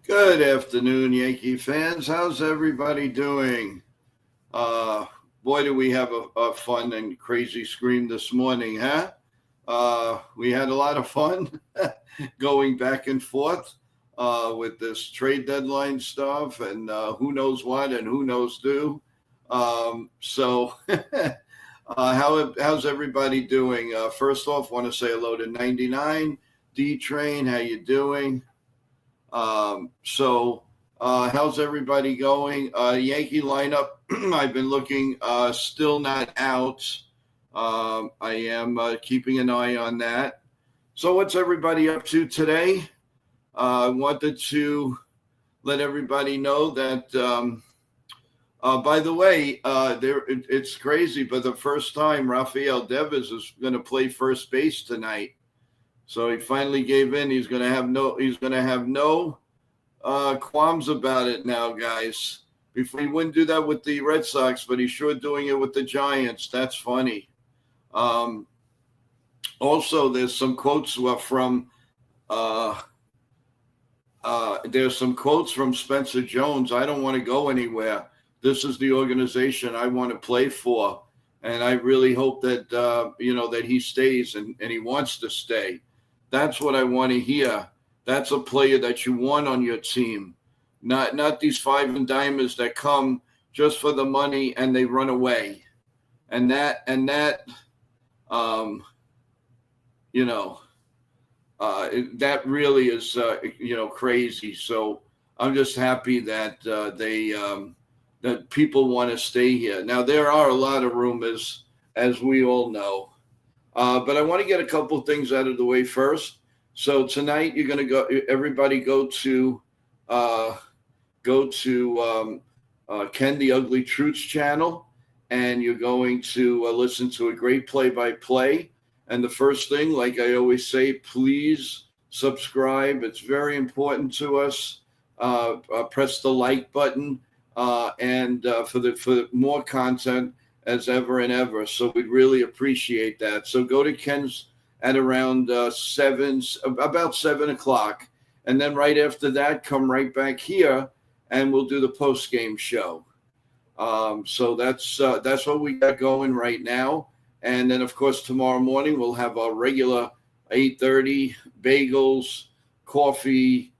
Good afternoon, Yankee fans. How's everybody doing? Uh, Boy, do we have a fun and crazy scream this morning, huh? We had a lot of fun going back and forth with this trade deadline stuff and who knows what and who knows do. How's everybody doing? First off, want to say hello to 99 D Train. How you doing? How's everybody going? Yankee lineup. I've been looking. Still not out. I am keeping an eye on that. So, what's everybody up to today? I wanted to let everybody know that. By the way, it's crazy, but the first time Rafael Devers is going to play first base tonight. So he finally gave in. He's going to have no qualms about it now, guys. Before he wouldn't do that with the Red Sox, but he's sure doing it with the Giants. That's funny. Um, Also, there's some quotes from uh, there's some quotes from Spencer Jones. I don't want to go anywhere. This is the organization I want to play for, and I really hope that that he stays and he wants to stay. That's what I want to hear. That's a player that you want on your team, not these five and dimers that come just for the money and they run away, and that um, you know that really is crazy. So I'm just happy that that people want to stay here. Now there are a lot of rumors, as we all know, but I want to get a couple of things out of the way first. So tonight you're going to go. Everybody uh, go to Ken the Ugly Truth's channel, and you're going to listen to a great play-by-play. And the first thing, like I always say, please subscribe. It's very important to us. Press the like button, and for more content as ever and ever. So we'd really appreciate that. So go to Ken's at around about 7 o'clock, and then right after that, come right back here, and we'll do the post game show. So that's what we got going right now. And then, of course, tomorrow morning we'll have our regular 8:30 bagels, coffee,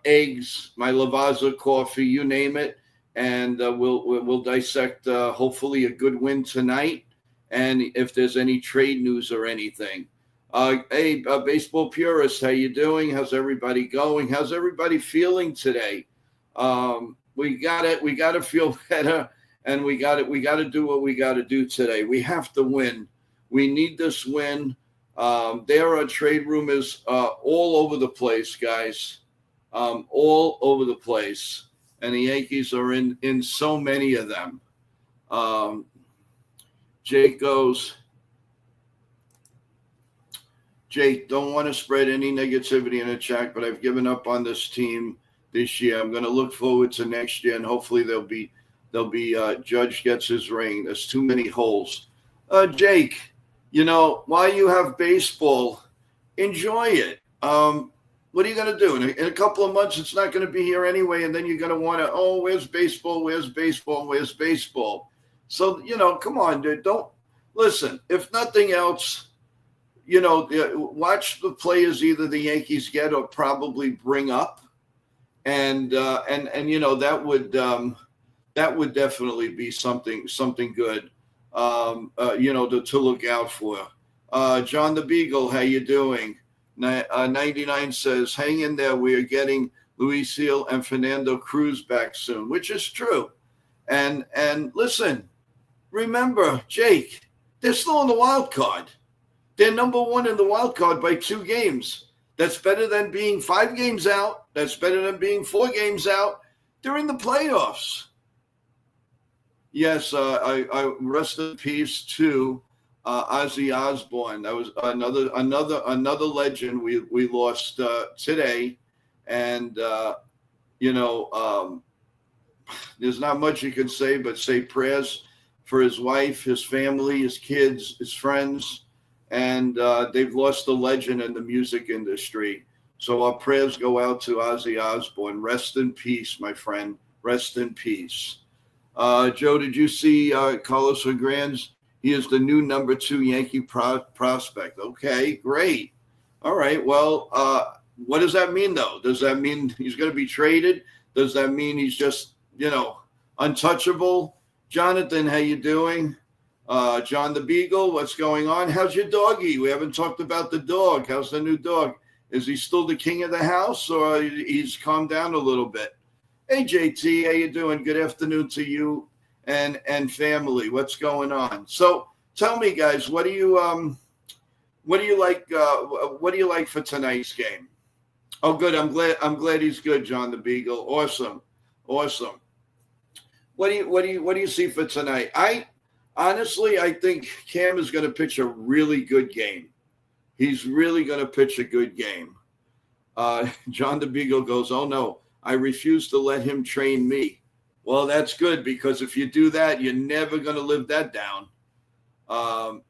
eggs, my Lavazza coffee, you name it, and we'll dissect hopefully a good win tonight, and if there's any trade news or anything. Hey, baseball purist, how you doing? How's everybody going? How's everybody feeling today? We got to feel better, and we got to do what we got to do today. We have to win. We need this win. There are trade rumors all over the place, guys, all over the place, and the Yankees are in so many of them. Um, Jake goes. Jake, don't want to spread any negativity in the chat, but I've given up on this team this year. I'm going to look forward to next year, and hopefully there'll be Judge gets his ring. There's too many holes. Jake, while you have baseball, enjoy it. What are you going to do? In a couple of months, it's not going to be here anyway, and then you're going to want to, where's baseball? Where's baseball? Where's baseball? So, come on, dude. Don't listen. If nothing else, watch the players either the Yankees get or probably bring up, and that would definitely be something good, to look out for. John the Beagle, how you doing? 99 says, hang in there. We are getting Luis Seal and Fernando Cruz back soon, which is true. And listen, remember, Jake, they're still in the wild card. They're number one in the wild card by 2 games. That's better than being 5 games out. That's better than being 4 games out. They're in the playoffs. Yes, I rest in peace to Ozzy Osbourne. That was another legend we lost today, and there's not much you can say but say prayers for his wife, his family, his kids, his friends, and they've lost a legend in the music industry. So our prayers go out to Ozzy Osbourne. Rest in peace, my friend. Rest in peace. Joe, did you see Carlos Herrera? He is the new number 2 Yankee prospect. Okay, great. All right. Well, what does that mean, though? Does that mean he's going to be traded? Does that mean he's just, untouchable? Jonathan, how you doing? John the Beagle, what's going on? How's your doggy? We haven't talked about the dog. How's the new dog? Is he still the king of the house, or he's calmed down a little bit? Hey, JT, how you doing? Good afternoon to you and family. What's going on? So tell me, guys, what do you like? What do you like for tonight's game? Oh, good. I'm glad he's good, John the Beagle. Awesome. What do you see for tonight? Honestly, I think Cam is going to pitch a really good game. He's really going to pitch a good game. John the Beagle goes, oh, no, I refuse to let him train me. Well, that's good, because if you do that, you're never going to live that down.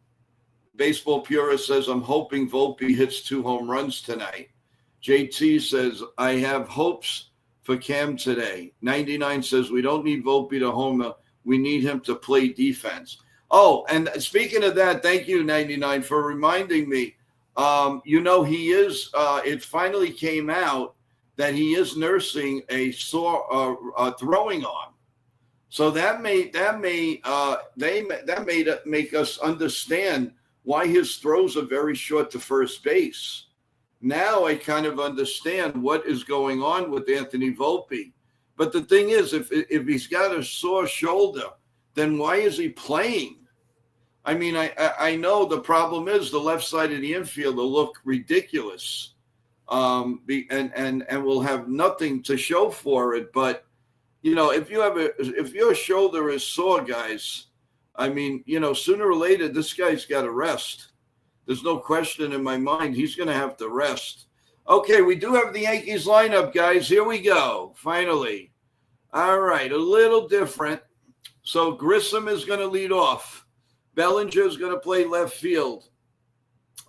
Baseball Purist says, I'm hoping Volpe hits 2 home runs tonight. JT says, I have hopes for Cam today. 99 says, we don't need Volpe to homer. We need him to play defense. Oh, and speaking of that, thank you, 99, for reminding me. He is, it finally came out that he is nursing a sore throwing arm. So that may make us understand why his throws are very short to first base. Now I kind of understand what is going on with Anthony Volpe. But the thing is, if he's got a sore shoulder, then why is he playing? I mean, I know the problem is the left side of the infield will look ridiculous, and will have nothing to show for it. But if your shoulder is sore, guys, I mean, sooner or later this guy's got to rest. There's no question in my mind he's going to have to rest. Okay, we do have the Yankees lineup, guys. Here we go. Finally. All right, a little different. So Grissom is going to lead off. Bellinger is going to play left field.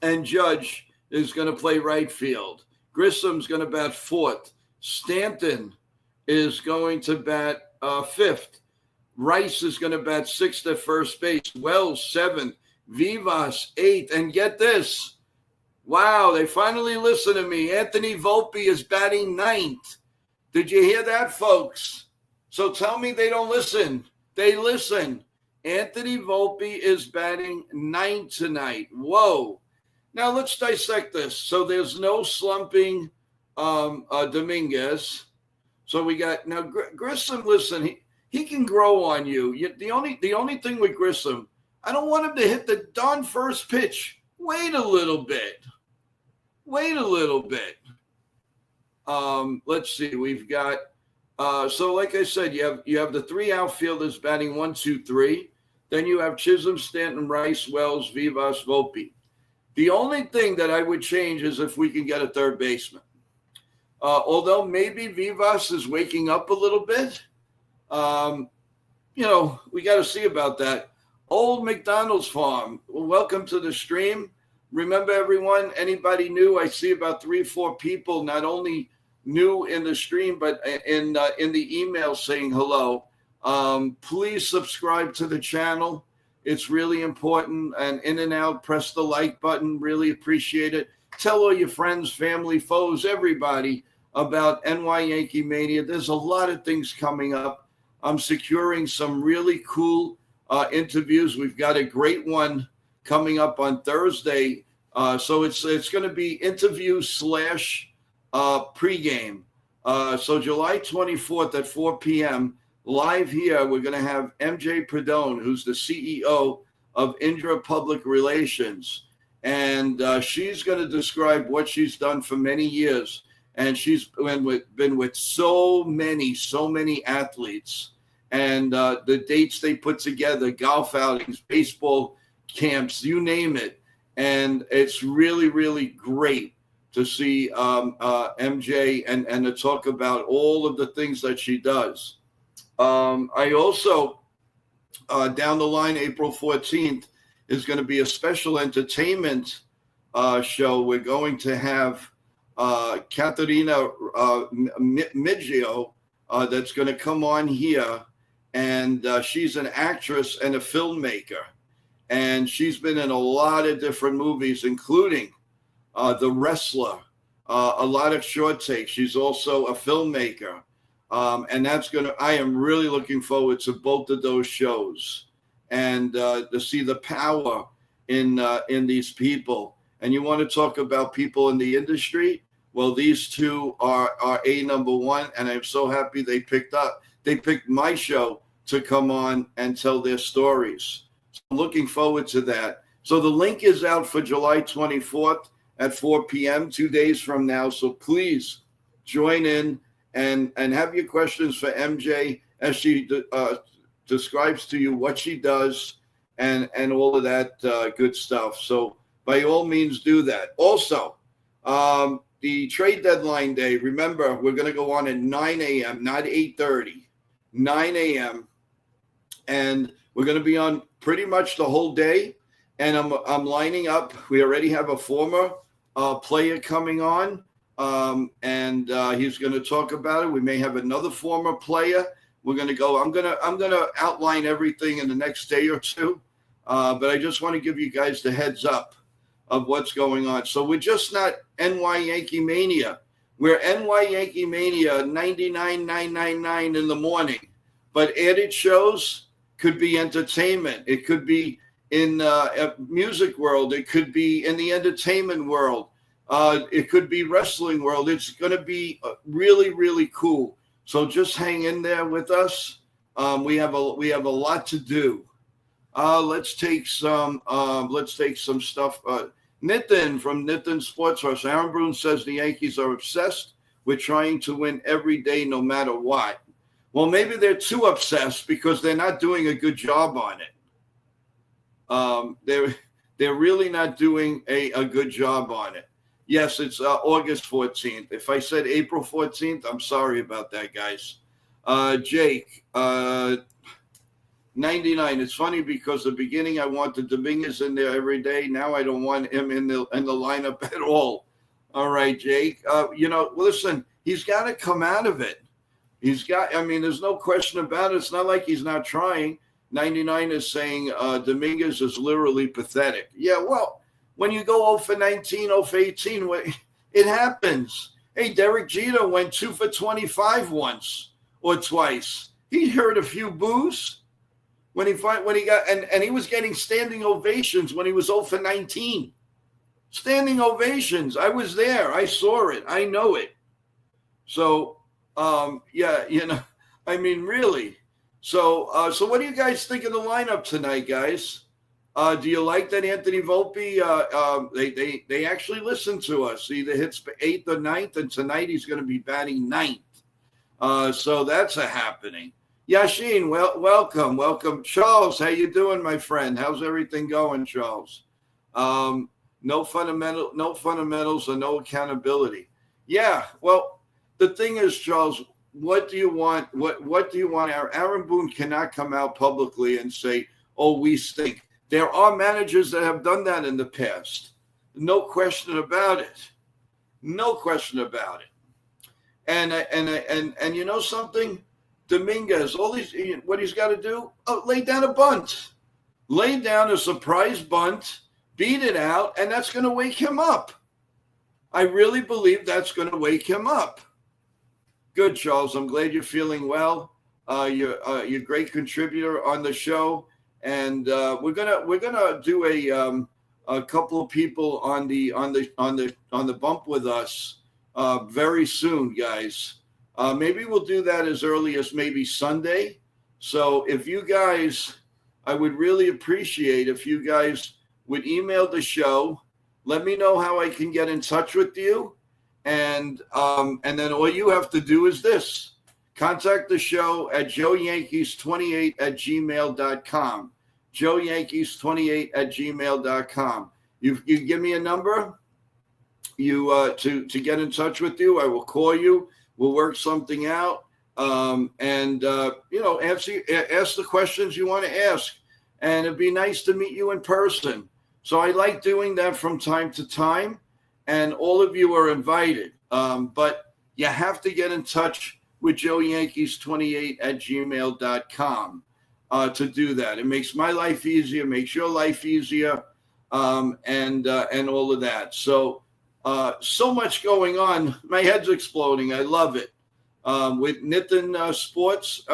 And Judge is going to play right field. Grissom's going to bat 4th. Stanton is going to bat 5th. Rice is going to bat 6th at first base. Wells, 7th. Vivas, 8th. And get this. Wow, they finally listen to me. Anthony Volpe is batting 9th. Did you hear that, folks? So tell me they don't listen. They listen. Anthony Volpe is batting 9th tonight. Whoa. Now let's dissect this. So there's no slumping Dominguez. So we got now Grissom. Listen, he can grow on you. The only thing with Grissom, I don't want him to hit the darn first pitch. Wait a little bit. Let's see. We've got so like I said, you have the 3 outfielders batting 1, 2, 3. Then you have Chisholm, Stanton, Rice, Wells, Vivas, Volpe. The only thing that I would change is if we can get a third baseman. Although maybe Vivas is waking up a little bit. We got to see about that. Old McDonald's Farm, welcome to the stream. Remember, everyone, anybody new, I see about 3 or 4 people, not only new in the stream, but in the email saying hello. Please subscribe to the channel. It's really important. And in and out, press the like button. Really appreciate it. Tell all your friends, family, foes, everybody about NY Yankee Mania. There's a lot of things coming up. I'm securing some really cool interviews. We've got a great one coming up on Thursday. So it's going to be interview / pregame. So July 24th at 4 p.m. live here, we're going to have MJ Perdone, who's the CEO of Indra Public Relations. And she's going to describe what she's done for many years. And she's been with so many athletes. And the dates they put together, golf outings, baseball camps, you name it. And it's really, really great to see MJ and to talk about all of the things that she does. I also, down the line, April 14th, is going to be a special entertainment show. We're going to have Caterina Miggio that's going to come on here. And she's an actress and a filmmaker. And she's been in a lot of different movies, including The Wrestler, a lot of short takes. She's also a filmmaker. And I am really looking forward to both of those shows and to see the power in these people. And you want to talk about people in the industry? Well, these two are a number one. And I'm so happy they picked my show to come on and tell their stories. So I'm looking forward to that. So the link is out for July 24th at 4 p.m., 2 days from now. So please join in and have your questions for MJ as she describes to you what she does and all of that good stuff. So by all means, do that. Also, the trade deadline day, remember, we're going to go on at 9 a.m., not 8:30, 9 a.m., and we're going to be on pretty much the whole day. And I'm lining up. We already have a former player coming on, and he's going to talk about it. We may have another former player. We're going to go. I'm going to outline everything in the next day or two, but I just want to give you guys the heads up of what's going on. So we're just not NY Yankee Mania. We're NY Yankee Mania 99,999 in the morning, but added shows could be entertainment. It could be in a music world. It could be in the entertainment world. It could be wrestling world. It's going to be really, really cool. So just hang in there with us. We have a lot to do. Let's take some stuff. Nitin from Nitin Sports Rush. Aaron Brune says the Yankees are obsessed with trying to win every day, no matter what. Well, maybe they're too obsessed because they're not doing a good job on it. They're really not doing a good job on it. Yes, it's August 14th. If I said April 14th, I'm sorry about that, guys. Jake, 99. It's funny because the beginning I wanted Dominguez in there every day. Now I don't want him in the lineup at all. All right, Jake. Listen, he's got to come out of it. There's no question about it. It's not like he's not trying. 99 is saying Dominguez is literally pathetic. Yeah, well, when you go 0 for 19, 0 for 18, it happens. Hey, Derek Jeter went 2 for 25 once or twice. He heard a few boos when he got, and he was getting standing ovations when he was 0 for 19. Standing ovations. I was there. I saw it. I know it. So, really. So what do you guys think of the lineup tonight, guys? Do you like that Anthony Volpe? They actually listen to us. He either hits 8th or 9th, and tonight he's going to be batting 9th. So that's a happening. Yashin, welcome. Charles, how you doing, my friend? How's everything going, Charles? No fundamentals, or no accountability. Yeah, well, the thing is, Charles, what do you want? What do you want? Aaron Boone cannot come out publicly and say, "Oh, we stink." There are managers that have done that in the past. No question about it. No question about it. And you know something? Dominguez, what he's got to do? Lay down a bunt. Lay down a surprise bunt, beat it out, and that's going to wake him up. I really believe that's going to wake him up. Good, Charles. I'm glad you're feeling well. You're a great contributor on the show, and we're gonna do a couple of people on the bump with us very soon, guys. Maybe we'll do that as early as maybe Sunday. So if you guys, I would really appreciate if you guys would email the show. Let me know how I can get in touch with you. And then all you have to do is this. Contact the show at joeyankees28@gmail.com. joeyankees28@gmail.com. You give me a number to get in touch with you. I will call you. We'll work something out. Ask the questions you want to ask. And it'd be nice to meet you in person. So I like doing that from time to time. and all of you are invited. But you have to get in touch with joeyankees28@gmail.com to do that. It makes my life easier, makes your life easier, and all of that. So much going on. My head's exploding. I love it. With Nitin Sports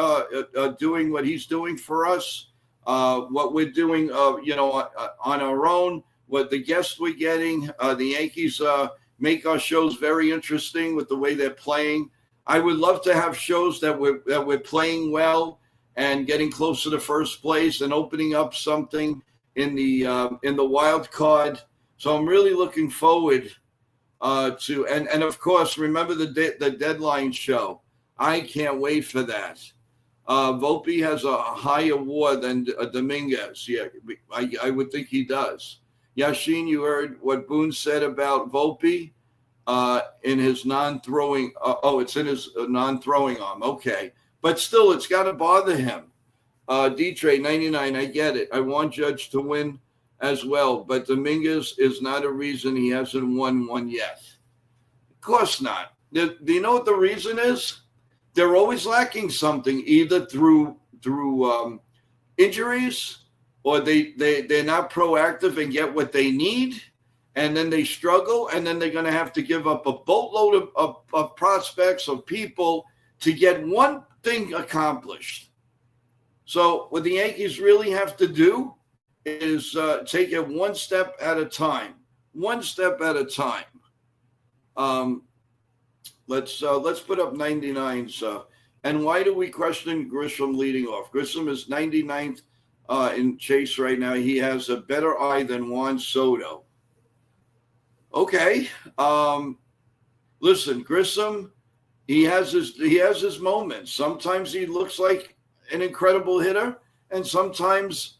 doing what he's doing for us, what we're doing, on our own, what the guests we're getting. The Yankees make our shows very interesting with the way they're playing. I would love to have shows that we're playing well and getting closer to first place and opening up something in the wild card. So I'm really looking forward to, and of course, remember the deadline show. I can't wait for that. Volpe has a higher WAR than Dominguez. Yeah, I would think he does. Yashin, you heard what Boone said about Volpe in his non-throwing. It's in his non-throwing arm. Okay, but still, it's got to bother him. D-Trade 99, I get it. I want Judge to win as well, but Dominguez is not a reason he hasn't won one yet. Of course not. Do you know what the reason is? They're always lacking something, either through injuries, or they're not proactive and get what they need, and then they struggle, and then they're going to have to give up a boatload of prospects, of people, to get one thing accomplished. So what the Yankees really have to do is take it one step at a time. One step at a time. Let's put up 99s. And why do we question Grisham leading off? Grisham is 99th in chase right now. He has a better eye than Juan Soto. Okay. Listen, Grisham, he has his moments. Sometimes he looks like an incredible hitter, and sometimes,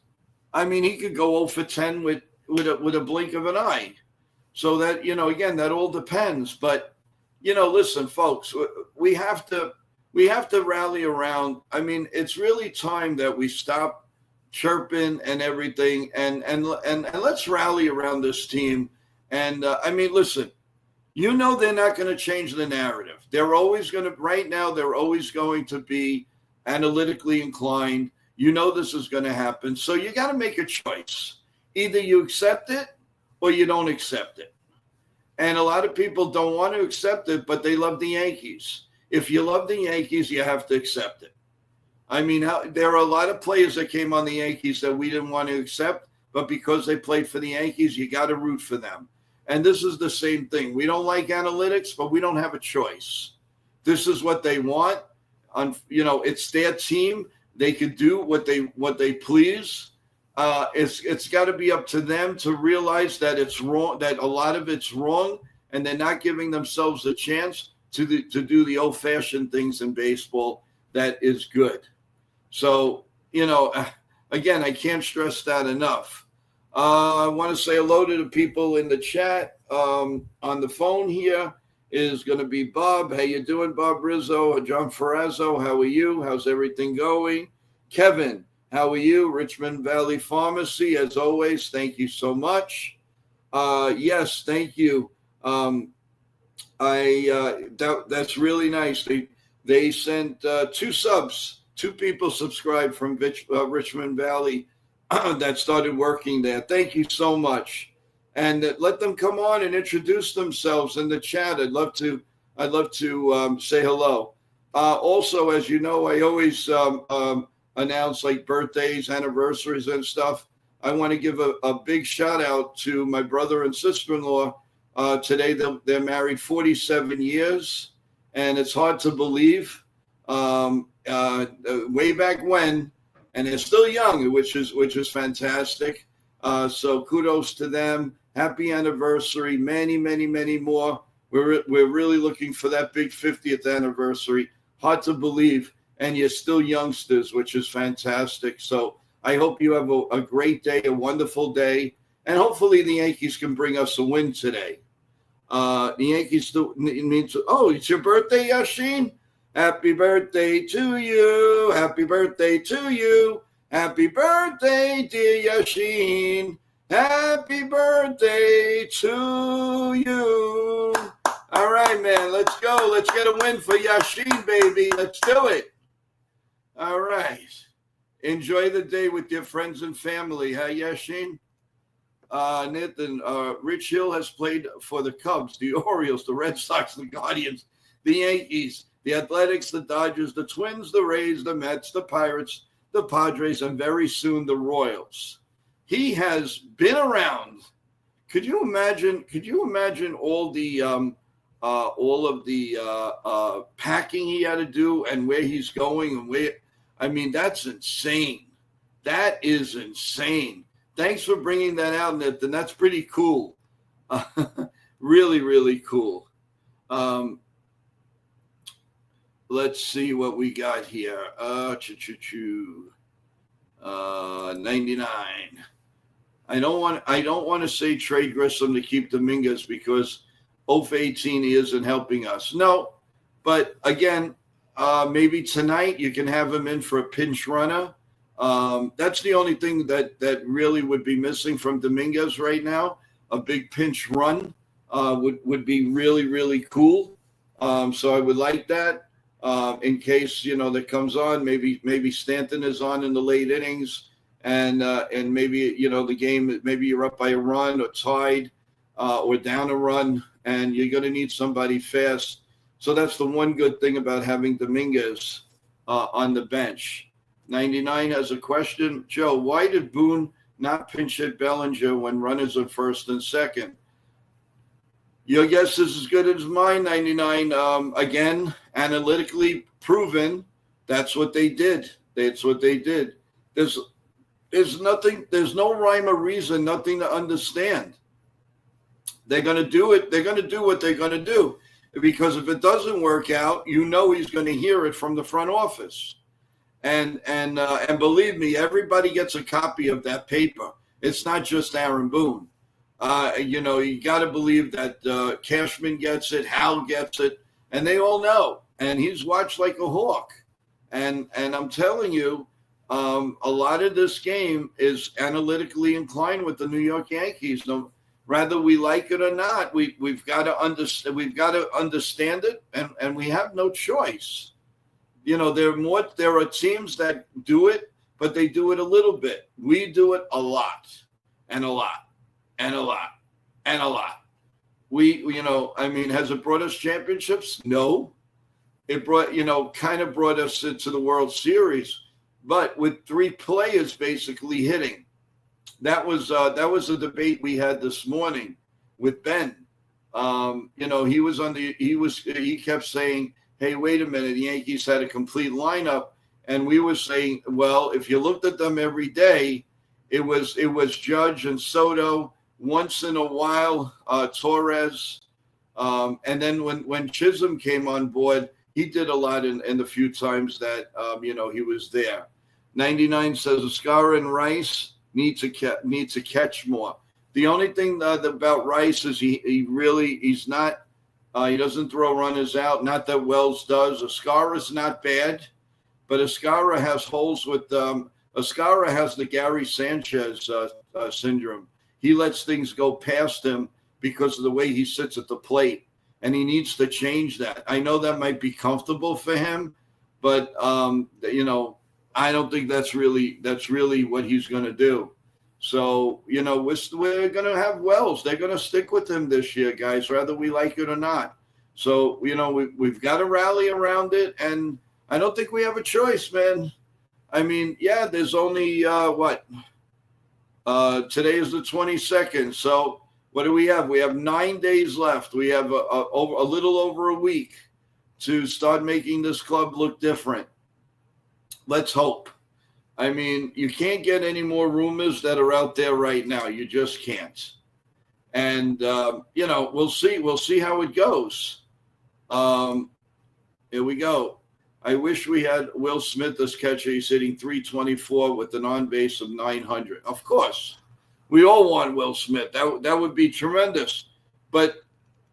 he could go 0 for 10 with a blink of an eye. So that, again, that all depends. But listen, folks, we have to rally around. It's really time that we stop chirping and everything, and let's rally around this team. And listen, they're not going to change the narrative. They're always going to be analytically inclined. This is going to happen. So you got to make a choice. Either you accept it or you don't accept it. And a lot of people don't want to accept it, but they love the Yankees. If you love the Yankees, you have to accept it. There are a lot of players that came on the Yankees that we didn't want to accept, but because they played for the Yankees, you got to root for them. And this is the same thing. We don't like analytics, but we don't have a choice. This is what they want. It's their team. They could do what they please. It's got to be up to them to realize that it's wrong, that a lot of it's wrong, and they're not giving themselves a chance to do the old-fashioned things in baseball that is good. So, again, I can't stress that enough. I want to say hello to the people in the chat. On the phone here is going to be Bob. How you doing, Bob Rizzo? John Ferrazzo, how are you? How's everything going? Kevin, how are you? Richmond Valley Pharmacy, as always, thank you so much. Yes, thank you. That's really nice. They sent 2 subs. 2 people subscribed from Richmond Valley that started working there. Thank you so much. And let them come on and introduce themselves in the chat. I'd love to say hello. Also, as you know, I always announce like birthdays, anniversaries, and stuff. I want to give a big shout out to my brother and sister-in-law. Today they're married 47 years, and it's hard to believe. Way back when, and they're still young, which is fantastic. So kudos to them. Happy anniversary. Many, many, many more. We're really looking for that big 50th anniversary. Hard to believe. And you're still youngsters, which is fantastic. So I hope you have a great day, a wonderful day. And hopefully the Yankees can bring us a win today. The Yankees it's your birthday, Yashin? Happy birthday to you. Happy birthday to you. Happy birthday, dear Yashin. Happy birthday to you. go. Let's get a win for Yashin, baby. Let's do it. All right. Enjoy the day with your friends and family. Huh, Yashin? Nathan, Rich Hill has played for the Cubs, the Orioles, the Red Sox, the Guardians, the Yankees, the Athletics, the Dodgers, the Twins, the Rays, the Mets, the Pirates, the Padres, and very soon the Royals. He has been around. Could you imagine all of the packing he had to do and where he's going and where? I mean, that's insane. That is insane. Thanks for bringing that out, Nathan. That's pretty cool. Really, really cool. Let's see what we got here. 99. I don't want to say trade Grissom to keep Dominguez because 0 for 18 he isn't helping us. No, but again, maybe tonight you can have him in for a pinch runner. That's the only thing that really would be missing from Dominguez right now. A big pinch run would be really, really cool. So I would like that in case, that comes on. Maybe Stanton is on in the late innings. And maybe, the game, maybe you're up by a run or tied or down a run, and you're going to need somebody fast. So that's the one good thing about having Dominguez on the bench. 99 has a question. Joe, why did Boone not pinch hit Bellinger when runners are first and second? Your guess is as good as mine, 99. Again, analytically proven, that's what they did. That's what they did. There's no rhyme or reason, nothing to understand. They're going to do it. They're going to do what they're going to do. Because if it doesn't work out, he's going to hear it from the front office. And believe me, everybody gets a copy of that paper. It's not just Aaron Boone. You got to believe that Cashman gets it, Hal gets it, and they all know. And he's watched like a hawk. And I'm telling you, a lot of this game is analytically inclined with the New York Yankees. No, whether we like it or not, we've got to understand it, and we have no choice. There are teams that do it, but they do it a little bit. We do it a lot, and a lot, and a lot, and a lot. Has it brought us championships? No. It brought us into the World Series. But with 3 players basically hitting, that was a debate we had this morning with Ben. He kept saying, "Hey, wait a minute, the Yankees had a complete lineup," and we were saying, "Well, if you looked at them every day, it was Judge and Soto, once in a while Torres, and then when Chisholm came on board, he did a lot in the few times that he was there." 99 says Oscar and Rice need to catch more. The only thing about Rice is he's not he doesn't throw runners out. Not that Wells does. Oscar is not bad, but Oscar has holes with Oscar has the Gary Sanchez syndrome. He lets things go past him because of the way he sits at the plate, and he needs to change that. I know that might be comfortable for him, but I don't think that's really what he's going to do. So, we're going to have Wells. They're going to stick with him this year, guys, whether we like it or not. So, we've got to rally around it, and I don't think we have a choice, man. I mean, yeah, there's only, today is the 22nd. So what do we have? We have 9 days left. We have a little over a week to start making this club look different. Let's hope. I mean, you can't get any more rumors that are out there right now. You just can't. And, we'll see. We'll see how it goes. Here we go. I wish we had Will Smith as catcher. He's hitting .324 with an on-base of 900. Of course. We all want Will Smith. That would be tremendous. But,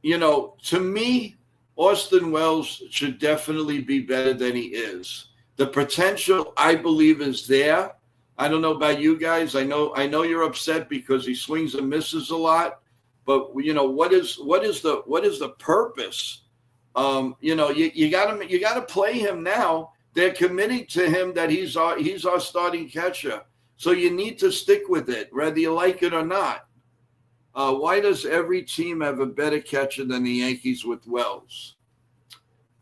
to me, Austin Wells should definitely be better than he is. The potential, I believe, is there. I don't know about you guys. I know you're upset because he swings and misses a lot. But what is the purpose You got to play him now. They're committing to him that he's our starting catcher. So you need to stick with it, whether you like it or not. Why does every team have a better catcher than the Yankees with Wells?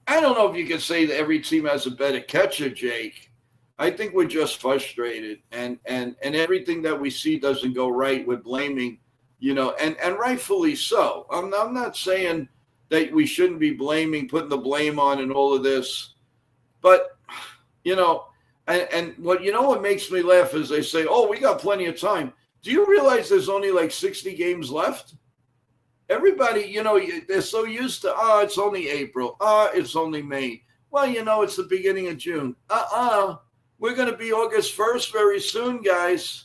I don't know if you can say that every team has a better catcher, Jake. I think we're just frustrated, and everything that we see doesn't go right. We're blaming, and rightfully so. I'm not saying that we shouldn't be putting the blame on and all of this, but and what makes me laugh is they say, "Oh, we got plenty of time." Do you realize there's only like 60 games left? Everybody, they're so used to, it's only April. It's only May. Well, it's the beginning of June. We're going to be August 1st very soon, guys.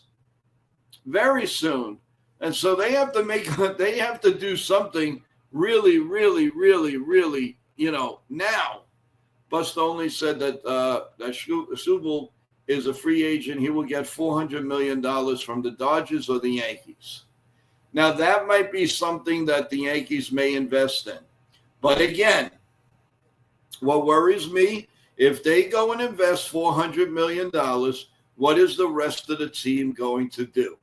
Very soon. And so they have to do something really, really, really, really, now. Busta only said that Subel is a free agent. He will get $400 million from the Dodgers or the Yankees. Now, that might be something that the Yankees may invest in. But again, what worries me, if they go and invest $400 million, what is the rest of the team going to do?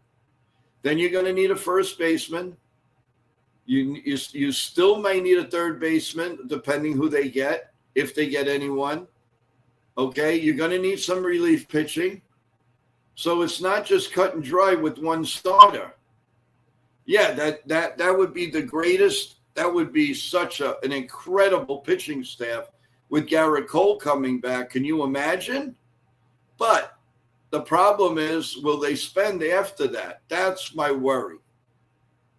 Then you're going to need a first baseman. You still may need a third baseman, depending who they get, if they get anyone. Okay, you're going to need some relief pitching. So it's not just cut and dry with one starter. Yeah, that would be the greatest. That would be such an incredible pitching staff with Garrett Cole coming back. Can you imagine? But the problem is, will they spend after that? That's my worry.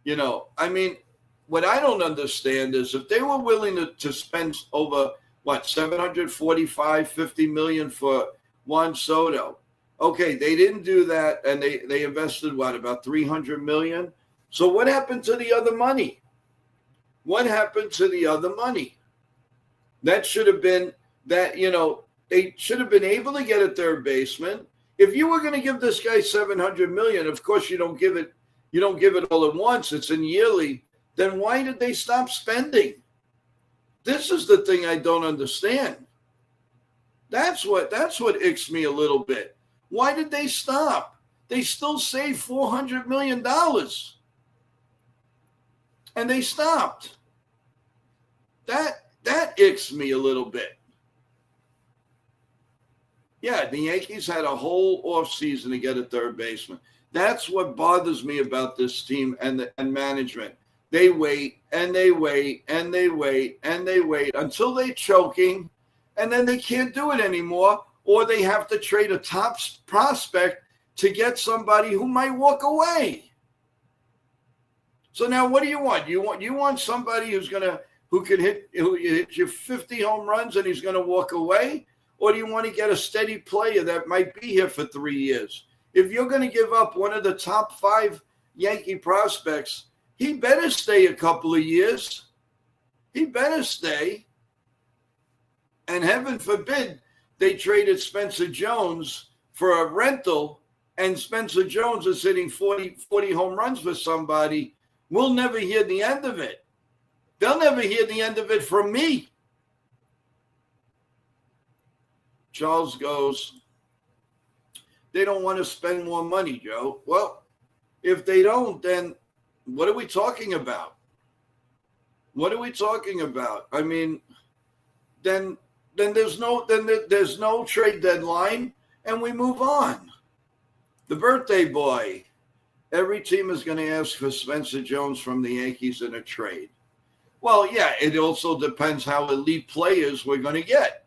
What I don't understand is if they were willing to spend over, $745-50 million for Juan Soto. Okay, they didn't do that, and they invested, about $300 million? So what happened to the other money? What happened to the other money? That should have been they should have been able to get a third baseman. If you were going to give this guy $700 million, of course you don't give it all at once. It's in yearly. Then why did they stop spending? This is the thing I don't understand. That's what icks me a little bit. Why did they stop? They still saved $400 million. And they stopped. That icks me a little bit. Yeah, the Yankees had a whole offseason to get a third baseman. That's what bothers me about this team and management. They wait and they wait and they wait and they wait until they're choking, and then they can't do it anymore, or they have to trade a top prospect to get somebody who might walk away. So now what do you want? You want somebody who can hit you 50 home runs and he's going to walk away? Or do you want to get a steady player that might be here for 3 years? If you're going to give up one of the top 5 Yankee prospects, he better stay a couple of years. He better stay. And heaven forbid they traded Spencer Jones for a rental, and Spencer Jones is hitting 40 home runs for somebody. We'll never hear the end of it. They'll never hear the end of it from me. Charles goes, they don't want to spend more money, Joe. Well, if they don't, then what are we talking about? What are we talking about? I mean, then there's no trade deadline, and we move on. The birthday boy. Every team is going to ask for Spencer Jones from the Yankees in a trade. Well, yeah, it also depends how elite players we're going to get.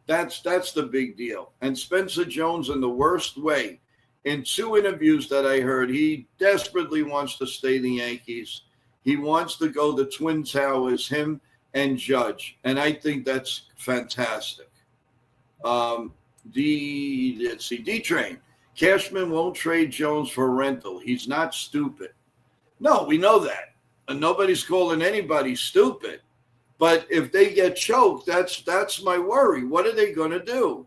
That's the big deal. And Spencer Jones, in the worst way, in 2 interviews that I heard, he desperately wants to stay the Yankees. He wants to go to Twin Towers, him and Judge. And I think that's fantastic. D-Train. Cashman won't trade Jones for rental. He's not stupid. No, we know that. And nobody's calling anybody stupid. But if they get choked, that's my worry. What are they going to do?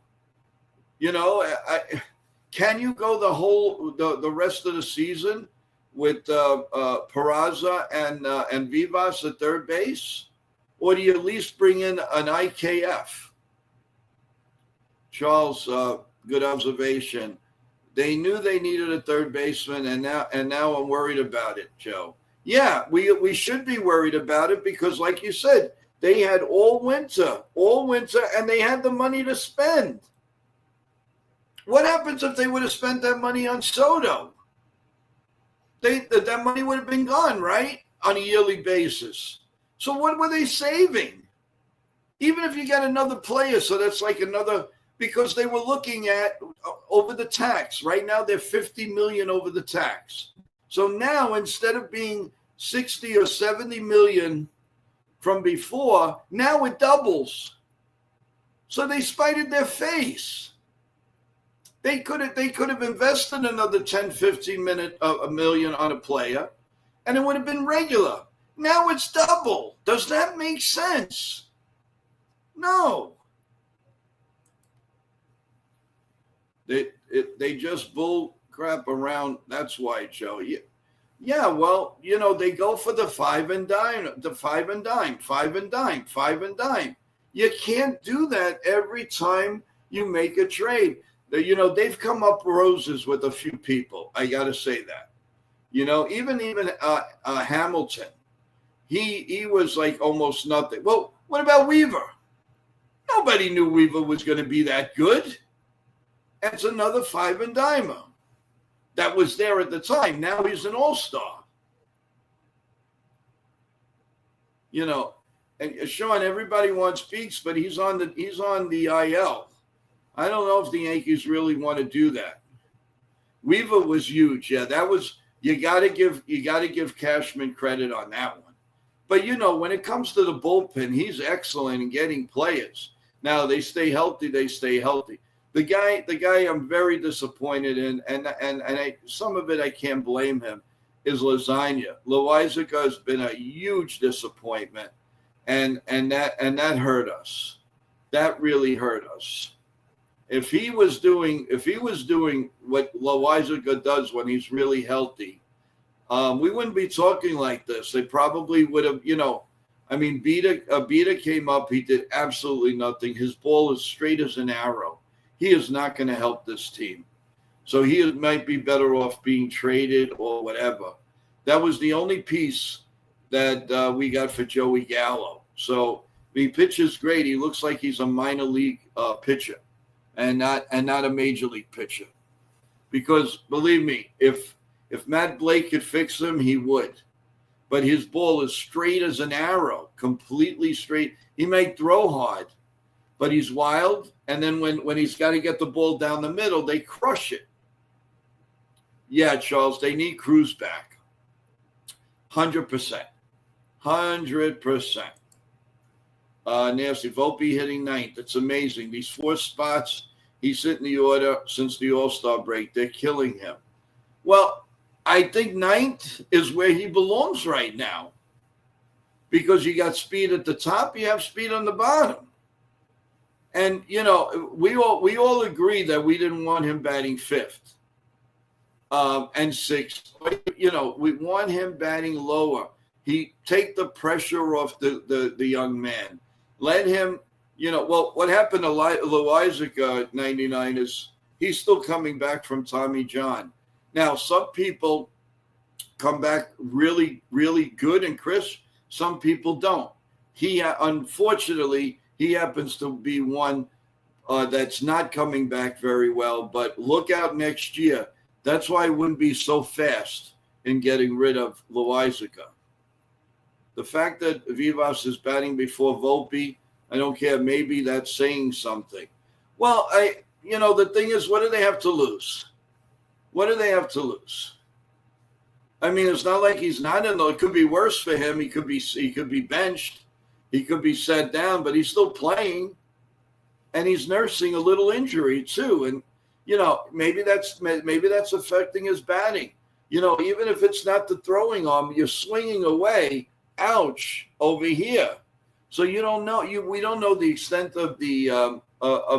Can you go the rest of the season with Peraza and Vivas at third base? or do you at least bring in an IKF? Charles, good observation. They knew they needed a third baseman, and now I'm worried about it, Joe. Yeah, we should be worried about it because, like you said, they had all winter, and they had the money to spend. What happens if they would have spent that money on Soto? That money would have been gone, right, on a yearly basis. So what were they saving? Even if you get another player, so that's like another, because they were looking at over the tax. Right now they're $50 million over the tax. So now instead of being 60 or 70 million from before, now it doubles. So they spited their face. They could have invested another 10, 15 million on a player, and it would have been regular. Now it's double. Does that make sense? No. They just bull crap around. That's why, Joe. Yeah, well, they go for the five and dime. You can't do that every time you make a trade. They've come up roses with a few people. I got to say that. Even Hamilton, he was like almost nothing. Well, what about Weaver? Nobody knew Weaver was going to be that good. That's another five and dimer that was there at the time. Now he's an all-star. And Sean, everybody wants Beeks, but he's on the IL. I don't know if the Yankees really want to do that. Weaver was huge. Yeah, that was, you got to give Cashman credit on that one. But when it comes to the bullpen, he's excellent in getting players. Now they stay healthy. The guy I'm very disappointed in, and some of it I can't blame him, is Lasagna. Loizaga has been a huge disappointment, and that hurt us. That really hurt us. If he was doing what Loizaga does when he's really healthy, we wouldn't be talking like this. They probably would have, Beta came up. He did absolutely nothing. His ball is straight as an arrow. He is not going to help this team. So he might be better off being traded or whatever. That was the only piece that we got for Joey Gallo. So he pitches great. He looks like he's a minor league pitcher. And not a major league pitcher, because believe me, if Matt Blake could fix him, he would. But his ball is straight as an arrow, completely straight. He may throw hard, but he's wild. And then when he's got to get the ball down the middle, they crush it. Yeah, Charles, they need Cruz back. 100%. 100%. Nasty. Volpe hitting ninth. It's amazing. These 4 spots, he's hitting the order since the All-Star break. They're killing him. Well, I think ninth is where he belongs right now, because you got speed at the top, you have speed on the bottom. And, we all agree that we didn't want him batting 5th and 6th. We want him batting lower. He take the pressure off the young man. Let him, what happened to Loizaga 99 is he's still coming back from Tommy John. Now, some people come back really, really good and crisp. Some people don't. Unfortunately, he happens to be one that's not coming back very well. But look out next year. That's why I wouldn't be so fast in getting rid of Loizaga. The fact that Vivas is batting before Volpe, I don't care. Maybe that's saying something. Well, the thing is, what do they have to lose? What do they have to lose? I mean, it's not like he's not in there. It could be worse for him. He could be benched. He could be set down, but he's still playing, and he's nursing a little injury too. And maybe that's affecting his batting. Even if it's not the throwing arm, you're swinging away. Ouch, over here. So you don't know. We don't know the extent of the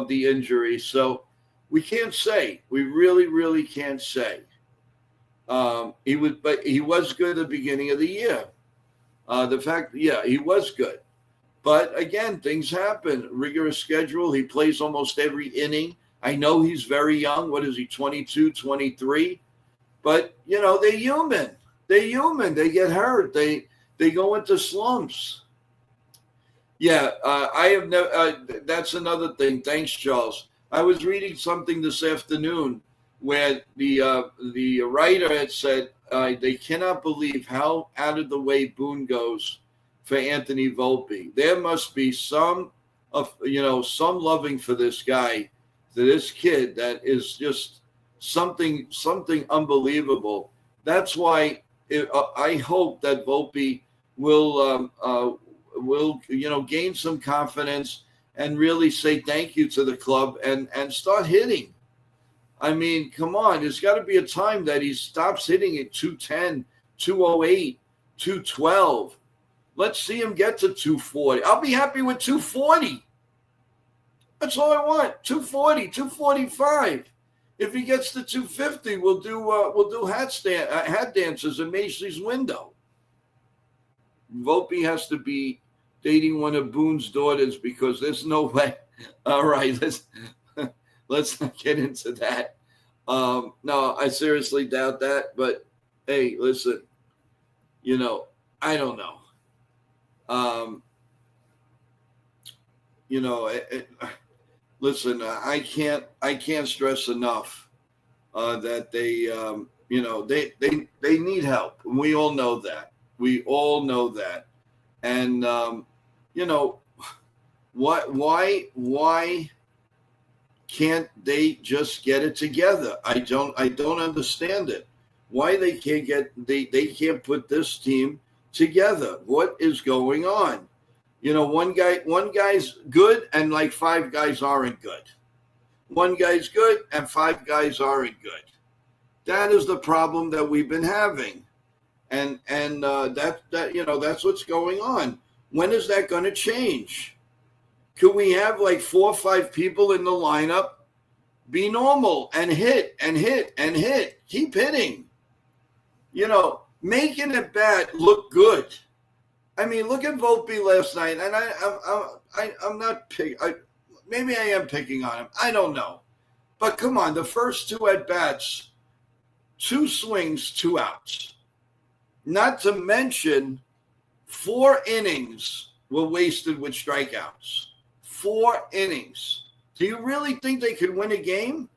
injury. So we can't say. We really, really can't say. He was good at the beginning of the year. He was good. But again, things happen. Rigorous schedule. He plays almost every inning. I know he's very young. What is he, 22, 23? But, they're human. They're human. They get hurt. They go into slumps. Yeah, I have never. That's another thing. Thanks, Charles. I was reading something this afternoon where the writer had said they cannot believe how out of the way Boone goes for Anthony Volpe. There must be some loving for this guy, for this kid, that is just something unbelievable. That's why I hope that Volpe will gain some confidence and really say thank you to the club and start hitting. I mean, come on, there's got to be a time that he stops hitting at 210, 208, 212. Let's see him get to 240. I'll be happy with 240. That's all I want. 240, 245. If he gets to 250, we'll do hat dances in Macy's window. Volpe has to be dating one of Boone's daughters because there's no way. All right, let's not get into that. No, I seriously doubt that. But hey, listen, I don't know. Listen, I can't stress enough that they need help. And we all know that. And why can't they just get it together? I don't understand it. Why they can't put this team together? What is going on? One guy's good and like five guys aren't good. One guy's good and five guys aren't good. That is the problem that we've been having. And that's what's going on. When is that going to change? Could we have like 4 or 5 people in the lineup be normal and hit and hit and hit? Keep hitting. Making it bad look good. I mean, look at Volpe last night, and I'm not picking. Maybe I am picking on him. I don't know, but come on, the first 2 at bats, 2 swings, 2 outs. Not to mention, 4 innings were wasted with strikeouts. 4 innings. Do you really think they could win a game?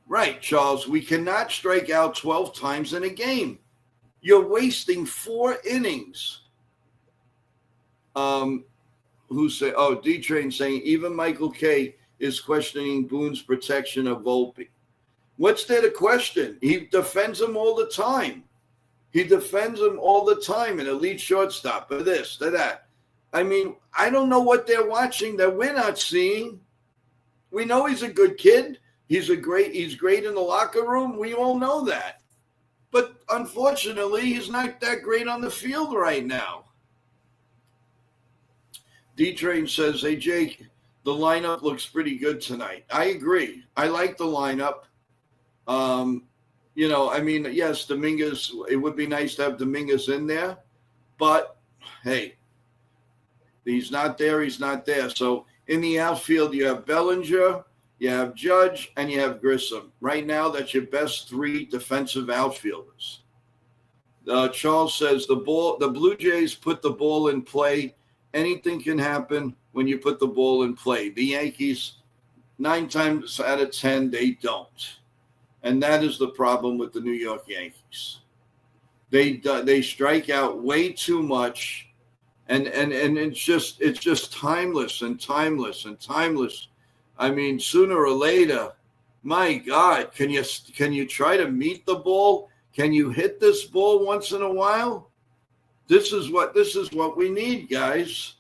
Right, Charles. We cannot strike out 12 times in a game. You're wasting 4 innings. D-Train saying even Michael K. is questioning Boone's protection of Volpe. What's there to question? He defends him all the time. An elite shortstop, or this, or that. I mean, I don't know what they're watching that we're not seeing. We know he's a good kid. He's great in the locker room. We all know that. But unfortunately, he's not that great on the field right now. D-Train says, hey, Jake, the lineup looks pretty good tonight. I agree. I like the lineup. Yes, Dominguez, it would be nice to have Dominguez in there. But, hey, he's not there. So in the outfield, you have Bellinger, you have Judge, and you have Grissom. Right now, that's your best 3 defensive outfielders. Charles says the Blue Jays put the ball in play. Anything can happen when you put the ball in play. The Yankees, 9 times out of 10, they don't. And that is the problem with the New York Yankees. They strike out way too much, and it's just timeless. I mean, sooner or later, my God, can you try to meet the ball? Can you hit this ball once in a while? This is what we need, guys.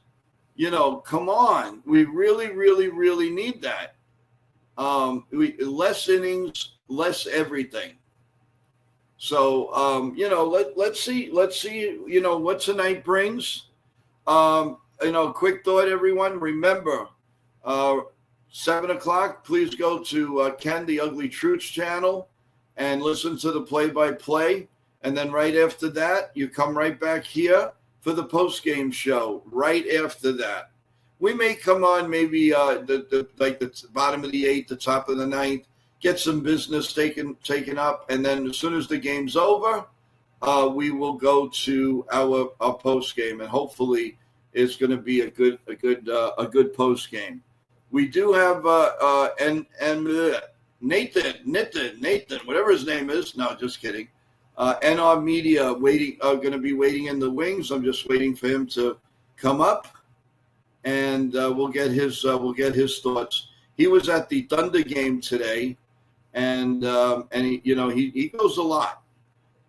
Come on. We really, really, really need that. Less innings, less everything. So, let's see, what tonight brings. Quick thought, everyone. Remember, 7:00, please go to Ken the Ugly Truths channel and listen to the play-by-play. And then right after that, you come right back here for the post-game show. Right after that, we may come on maybe the bottom of the 8th, the top of the 9th, get some business taken up, and then as soon as the game's over, we will go to our post game, and hopefully it's going to be a good post game. We do have Nathan, whatever his name is. No, just kidding. NR Media going to be waiting in the wings. I'm just waiting for him to come up, and we'll get his thoughts. He was at the Thunder game today, and he goes a lot,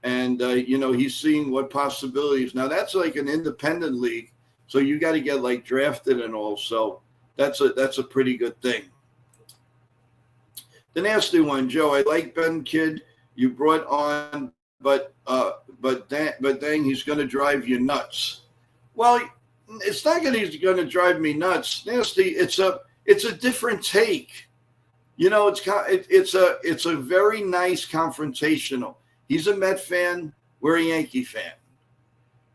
and he's seeing what possibilities. Now that's like an independent league, so you got to get like drafted and all. So that's a pretty good thing. The nasty one, Joe. I like Ben Kidd you brought on, but dang, he's going to drive you nuts. Well, it's not that he's going to drive me nuts, nasty. It's a different take. It's a very nice confrontational. He's a Met fan. We're a Yankee fan,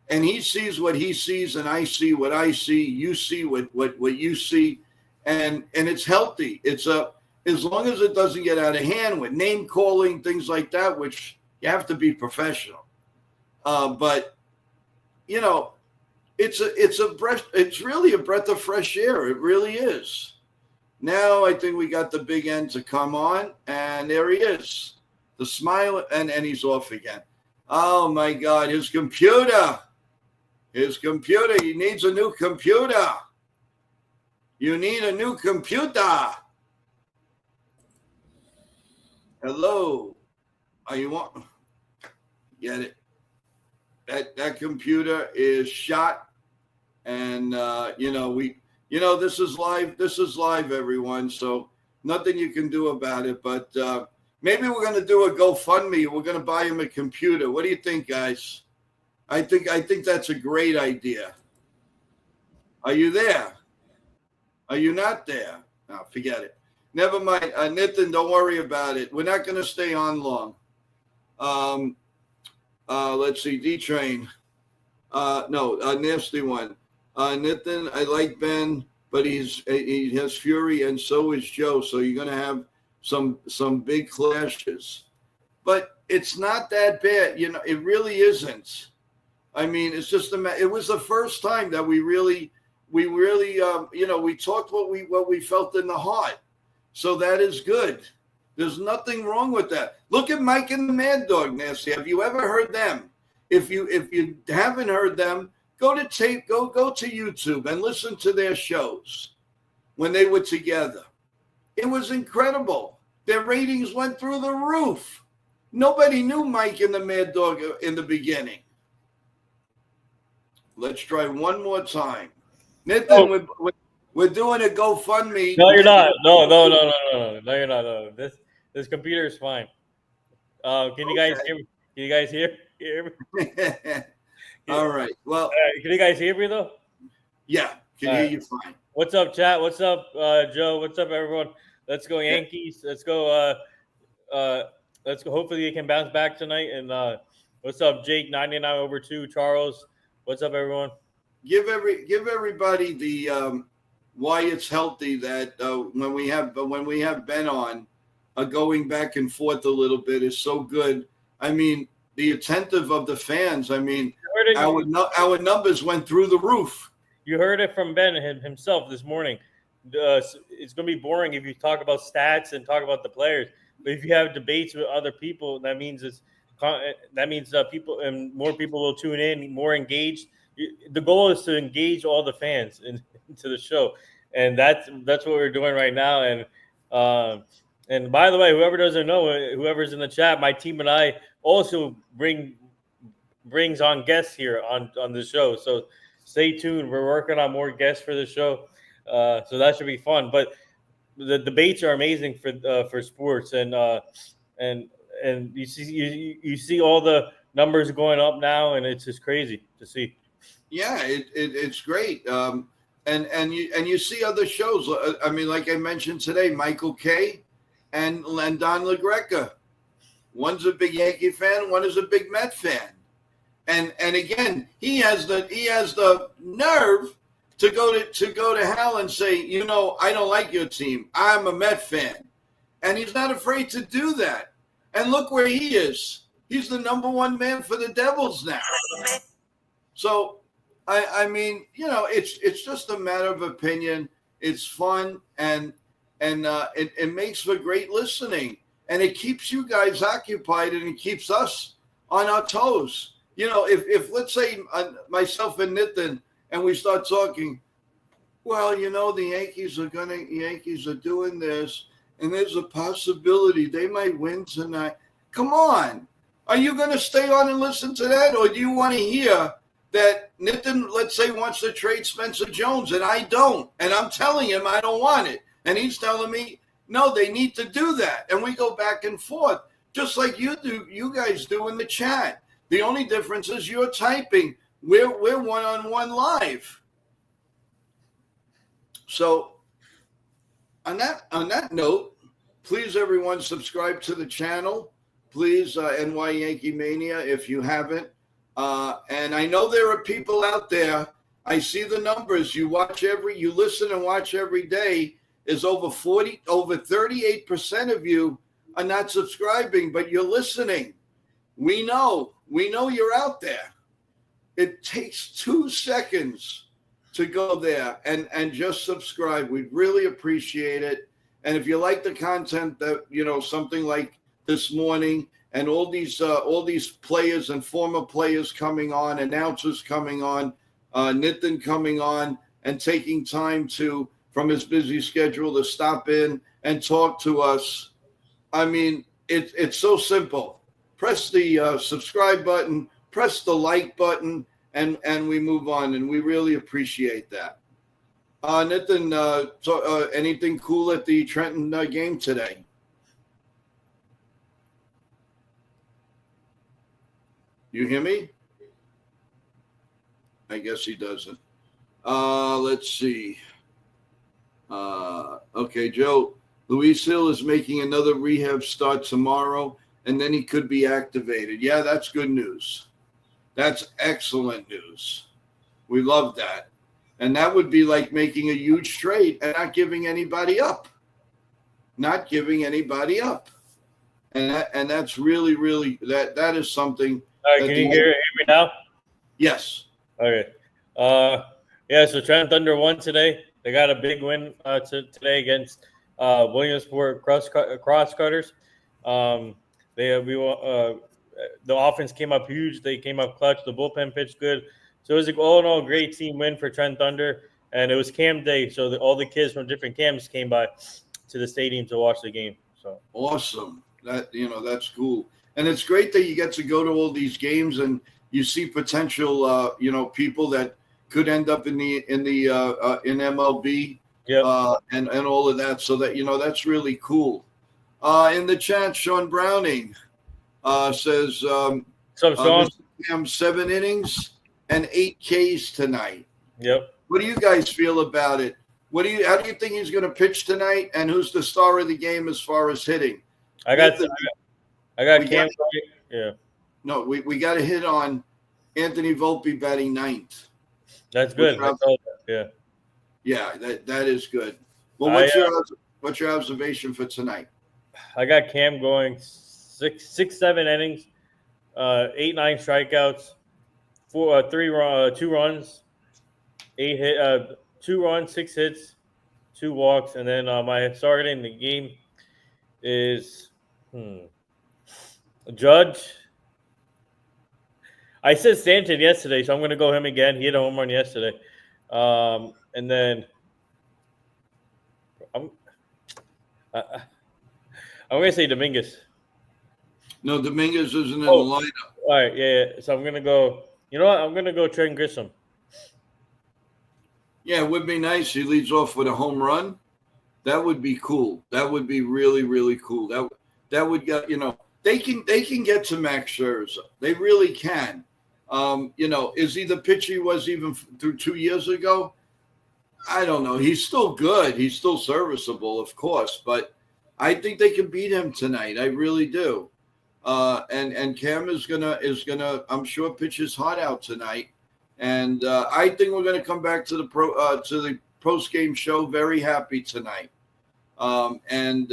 and he sees what he sees, and I see what I see. You see what you see, and it's healthy. As long as it doesn't get out of hand with name calling, things like that, which you have to be professional. But it's really a breath of fresh air. It really is. Now I think we got the big end to come on, and there he is. The smile, and he's off again. Oh, my God, his computer. He needs a new computer. You need a new computer. Hello. You want? Get it. That computer is shot, and this is live. This is live, everyone. So nothing you can do about it. But maybe we're going to do a GoFundMe. We're going to buy him a computer. What do you think, guys? I think that's a great idea. Are you there? Are you not there? No, forget it. Never mind. Nitin, don't worry about it. We're not going to stay on long. Let's see. D-Train. Nasty one. Nitin, I like Ben, but he has fury, and so is Joe. So you're going to have some big clashes. But it's not that bad. It really isn't. I mean, it's just it was the first time that we really we talked what we felt in the heart. So that is good. There's nothing wrong with that. Look at Mike and the Mad Dog, Nancy. Have you ever heard them? If you haven't heard them, go to YouTube and listen to their shows when they were together. It was incredible. Their ratings went through the roof. Nobody knew Mike and the Mad Dog in the beginning. Let's try one more time. Nitin, we're doing a GoFundMe. No, you're not. No, you're not. No. This computer is fine. Can you guys hear me? Can you guys hear me? All right. Well, can you guys hear me though? Yeah, can hear you fine. What's up, chat? What's up, Joe? What's up, everyone? Let's go Yankees. Let's go. Let's go. Hopefully, you can bounce back tonight. And what's up, Jake? 99/2. Charles. What's up, everyone? Give everybody the why it's healthy that when we have Ben on, going back and forth a little bit is so good. I mean, the attentive of the fans. I mean, our numbers went through the roof. You heard it from Ben himself this morning. It's going to be boring if you talk about stats and talk about the players. But if you have debates with other people, that means people and more people will tune in, more engaged. The goal is to engage all the fans into the show, and that's what we're doing right now. And by the way, whoever doesn't know, whoever's in the chat, my team and I also brings on guests here on the show. So stay tuned. We're working on more guests for the show, so that should be fun. But the debates are amazing for sports, and you see all the numbers going up now, and it's just crazy to see. Yeah, it's great. And you see other shows. I mean, like I mentioned today, Michael Kay and Don LaGreca One's a big Yankee fan, one is a big Met fan. And again, he has the nerve to go to Hal and say, I don't like your team. I'm a Met fan. And he's not afraid to do that. And look where he is. He's the number one man for the Devils now. So, I mean, it's just a matter of opinion. It's fun, and it makes for great listening. And it keeps you guys occupied, and it keeps us on our toes. If let's say myself and Nitin, and we start talking, well, the Yankees are doing this, and there's a possibility they might win tonight. Come on. Are you going to stay on and listen to that? Or do you want to hear that Nitin, let's say, wants to trade Spencer Jones, and I don't. And I'm telling him I don't want it. And he's telling me, no, they need to do that. And we go back and forth, just like you guys do in the chat. The only difference is you're typing. We're one-on-one live. So on that note, please, everyone, subscribe to the channel. Please, NY Yankee Mania, if you haven't. And I know there are people out there. I see the numbers. You listen and watch every day. Is over 38% of you are not subscribing, but you're listening. We know you're out there. It takes 2 seconds to go there and just subscribe. We'd really appreciate it. And if you like the content that, something like this morning and all these players and former players coming on, announcers coming on, Nitin coming on and taking time from his busy schedule to stop in and talk to us. I mean, it's so simple. Press the subscribe button, press the like button, and we move on, and we really appreciate that. Nitin, anything cool at the Trenton game today? You hear me? I guess he doesn't. Let's see. Okay, Joe. Luis Hill is making another rehab start tomorrow, and then he could be activated. Yeah, that's good news. That's excellent news. We love that. And that would be like making a huge trade and not giving anybody up. Not giving anybody up. And that's really, really, that is something. All right, can you hear me now? Yes. Okay. So Trent Thunder won today. They got a big win today against Williamsport Crosscutters. The offense came up huge. They came up clutch. The bullpen pitched good. So it was an all-in-all great team win for Trent Thunder. And it was camp day, so all the kids from different camps came by to the stadium to watch the game. So awesome. That's cool. And it's great that you get to go to all these games and you see potential, people that could end up in MLB, and all of that. So that that's really cool. In the chat, Sean Browning says, Sean? 7 innings and 8 Ks tonight. Yep. What do you guys feel about it? How do you think he's going to pitch tonight? And who's the star of the game as far as hitting? I got Cam. Yeah. No, we got a hit on Anthony Volpe batting 9th. That's good. Yeah, that is good. Well, what's your observation for tonight? I got Cam going 7 innings, 8-9 strikeouts, 2 runs, 2 runs, 6 hits, 2 walks, and then my starter in the game is Judge. I said Stanton yesterday, so I'm going to go him again. He hit a home run yesterday. And then I'm going to say Dominguez. No, Dominguez isn't in the lineup. All right, yeah. So I'm going to go – you know what? I'm going to go Trent Grisham. Yeah, it would be nice. He leads off with a home run. That would be cool. That would be really, really cool. That would get, they can get to Max Scherzer. They really can. Is he the pitcher he was even through 2 years ago? I don't know. He's still good. He's still serviceable, of course, but I think they can beat him tonight. I really do. And Cam is gonna I'm sure pitch his heart out tonight. And I think we're gonna come back to the post game show very happy tonight. And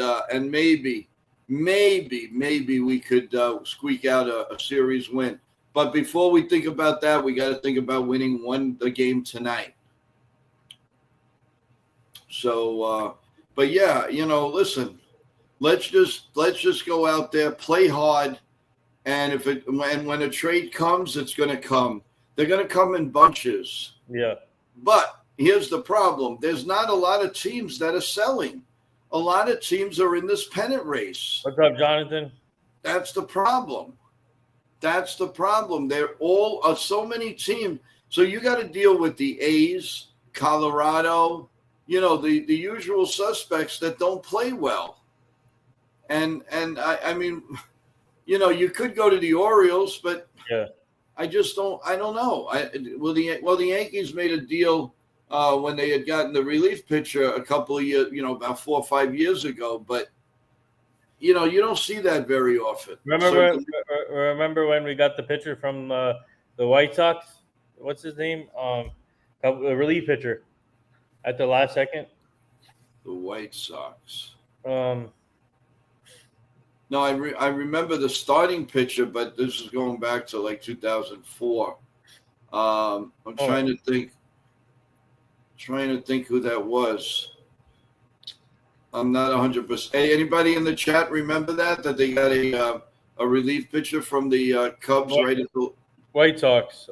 maybe we could squeak out a series win. But before we think about that, we got to think about winning the game tonight. So, but yeah, listen, let's just go out there, play hard, and when a trade comes, it's going to come. They're going to come in bunches. Yeah. But here's the problem: there's not a lot of teams that are selling. A lot of teams are in this pennant race. What's up, Jonathan? That's the problem. They're all so many teams. So you got to deal with the A's, Colorado, the usual suspects that don't play well. And I mean, you could go to the Orioles, but yeah, I don't know. The Yankees made a deal when they had gotten the relief pitcher a couple of years, about 4 or 5 years ago, but you don't see that very often. Remember when we got the pitcher from the White Sox? What's his name? The relief pitcher at the last second. The White Sox. No, I remember the starting pitcher, but this is going back to like 2004. I'm trying to think who that was. I'm not 100%. Hey, anybody in the chat remember that they got a relief pitcher from the Cubs right at the White Sox?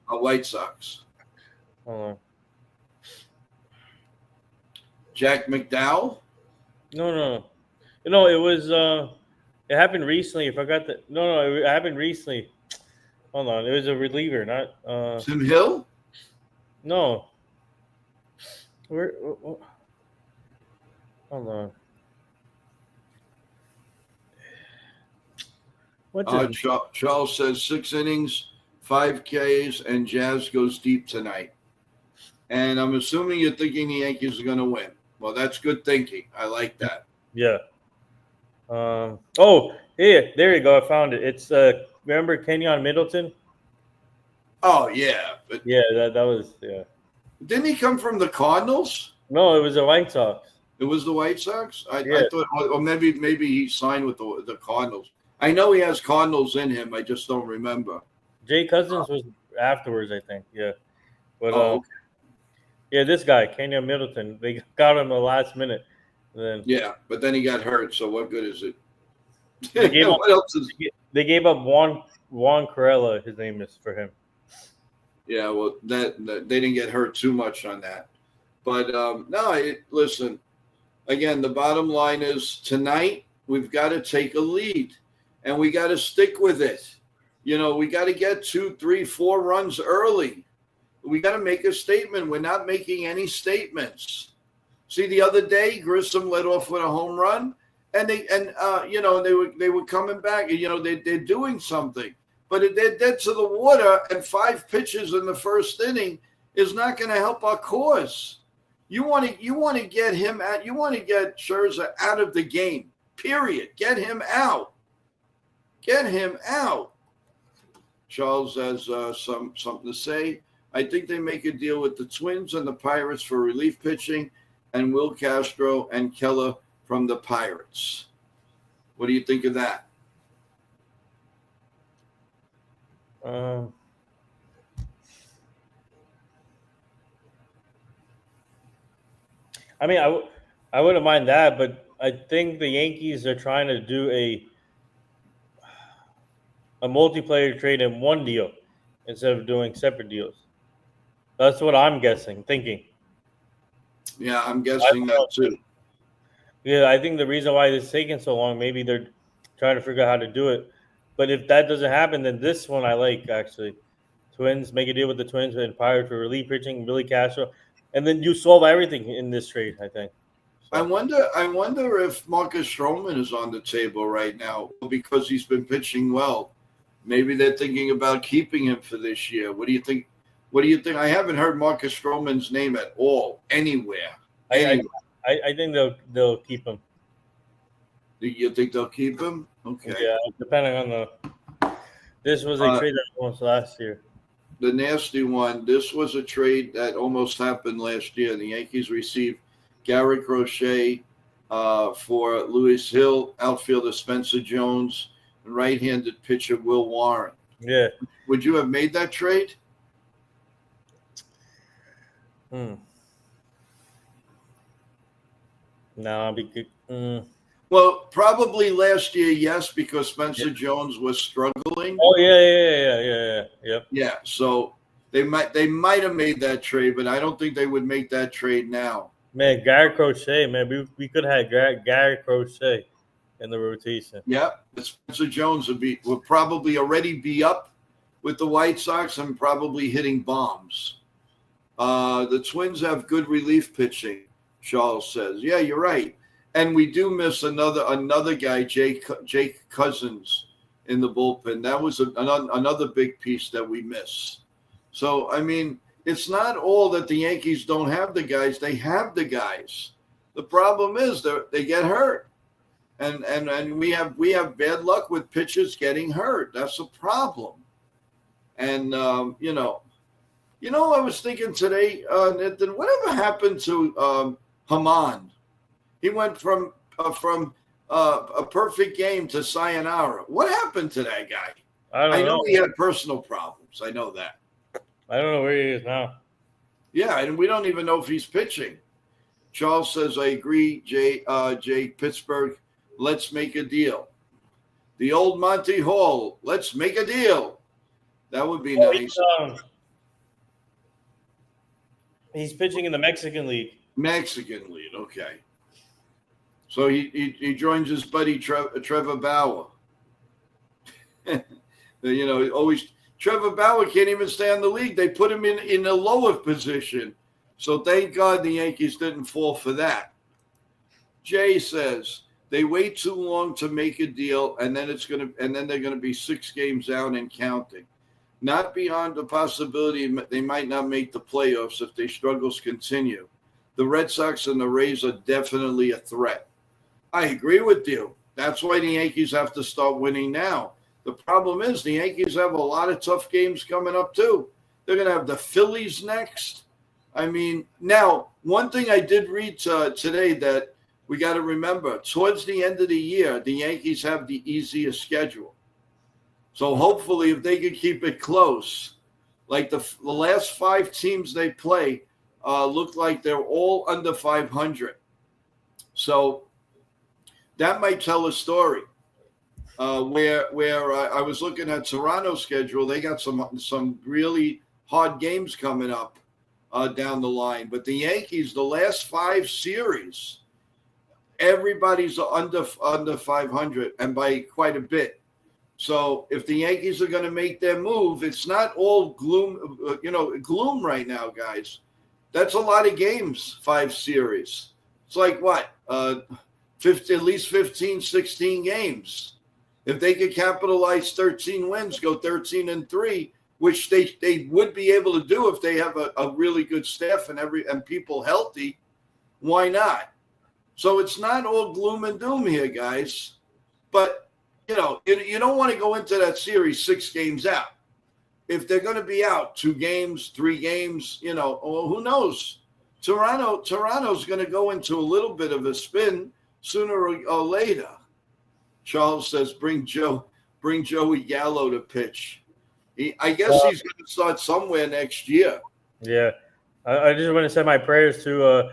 White Sox. Hold on. Jack McDowell? No. It was. It happened recently. I forgot that. No, it happened recently. Hold on. It was a reliever, not Tim Hill? No. Where? Hold on. Charles says 6 innings, 5 Ks, and Jazz goes deep tonight. And I'm assuming you're thinking the Yankees are going to win. Well, that's good thinking. I like that. Yeah. There you go. I found it. It's remember Kenyon Middleton? Oh yeah, but yeah, that was yeah. Didn't he come from the Cardinals? No, it was the White Sox. It was the White Sox. I thought, or maybe he signed with the Cardinals. I know he has Cardinals in him. I just don't remember. Jay Cousins was afterwards, I think. Yeah, but okay. yeah, this guy Kenyon Middleton, they got him the last minute. But then he got hurt. So what good is it? What else is? They gave up Juan Corella. His name is for him. Yeah, well, that they didn't get hurt too much on that, but listen. Again, the bottom line is tonight we've got to take a lead, and we got to stick with it. We got to get 2, 3, 4 runs early. We got to make a statement. We're not making any statements. See, the other day Grissom led off with a home run, and they were coming back. They're doing something. But if they're dead to the water and 5 pitches in the first inning is not going to help our cause. You want to get him out. You want to get Scherzer out of the game. Period. Get him out. Charles has something to say. I think they make a deal with the Twins and the Pirates for relief pitching, and Will Castro and Keller from the Pirates. What do you think of that? I mean, I wouldn't mind that, but I think the Yankees are trying to do a multiplayer trade in one deal instead of doing separate deals. That's what I'm thinking. Yeah, I'm guessing that too. Yeah, I think the reason why it's taking so long, maybe they're trying to figure out how to do it. But if that doesn't happen, then this one I like, actually. Twins, make a deal with the Twins and Pirates for relief pitching, Billy Castro. And then you solve everything in this trade, I think. So. I wonder if Marcus Stroman is on the table right now because he's been pitching well. Maybe they're thinking about keeping him for this year. What do you think? I haven't heard Marcus Stroman's name at all anywhere. I think they'll keep him. Do you think they'll keep him? Okay. Yeah, depending on the. This was a trade that almost last year. The nasty one. This was a trade that almost happened last year. The Yankees received Garrett Crochet for Louis Hill, outfielder Spencer Jones, and right-handed pitcher Will Warren. Yeah. Would you have made that trade? No, I'll be good. Well, probably last year, yes, because Spencer Jones was struggling. Oh yeah. Yeah, so they might have made that trade, but I don't think they would make that trade now. Man, Garrett Crochet, man, we could have had Garrett Crochet in the rotation. Yeah, Spencer Jones would probably already be up with the White Sox and probably hitting bombs. The Twins have good relief pitching, Charles says. Yeah, you're right. And we do miss another guy, Jake Cousins, in the bullpen. That was another big piece that we miss. So, I mean, it's not all that the Yankees don't have the guys. They have the guys. The problem is they get hurt. And we have bad luck with pitchers getting hurt. That's a problem. And, I was thinking today, Nathan, whatever happened to Hammond? He went from a perfect game to sayonara. What happened to that guy? I don't know. He had personal problems. I know that. I don't know where he is now. Yeah, and we don't even know if he's pitching. Charles says, I agree, Jay Pittsburgh, let's make a deal. The old Monty Hall, let's make a deal. That would be nice. He's pitching in the Mexican League. Mexican League, okay. So he joins his buddy Trevor Bauer. Always Trevor Bauer can't even stay in the league. They put him in a lower position. So thank God the Yankees didn't fall for that. Jay says they wait too long to make a deal, and then they're gonna be 6 games out and counting. Not beyond the possibility they might not make the playoffs if their struggles continue. The Red Sox and the Rays are definitely a threat. I agree with you. That's why the Yankees have to start winning now. The problem is the Yankees have a lot of tough games coming up too. They're going to have the Phillies next. I mean, now, one thing I did read today that we got to remember, towards the end of the year, the Yankees have the easiest schedule. So hopefully if they can keep it close, like the last 5 teams they play look like they're all under 500. So that might tell a story. Where I was looking at Toronto's schedule, they got some really hard games coming up down the line. But the Yankees, the last 5 series, everybody's under 500 and by quite a bit. So if the Yankees are going to make their move, it's not all gloom right now, guys. That's a lot of games, 5 series. It's like what? At least 15, 16 games. If they could capitalize 13 wins, go 13-3, which they would be able to do if they have a really good staff and people healthy, why not? So it's not all gloom and doom here, guys. But, you don't want to go into that series 6 games out. If they're going to be out 2 games, 3 games, who knows? Toronto's going to go into a little bit of a spin sooner or later. Charles says, bring Joey Gallo to pitch. I guess he's going to start somewhere next year. Yeah. I just want to send my prayers to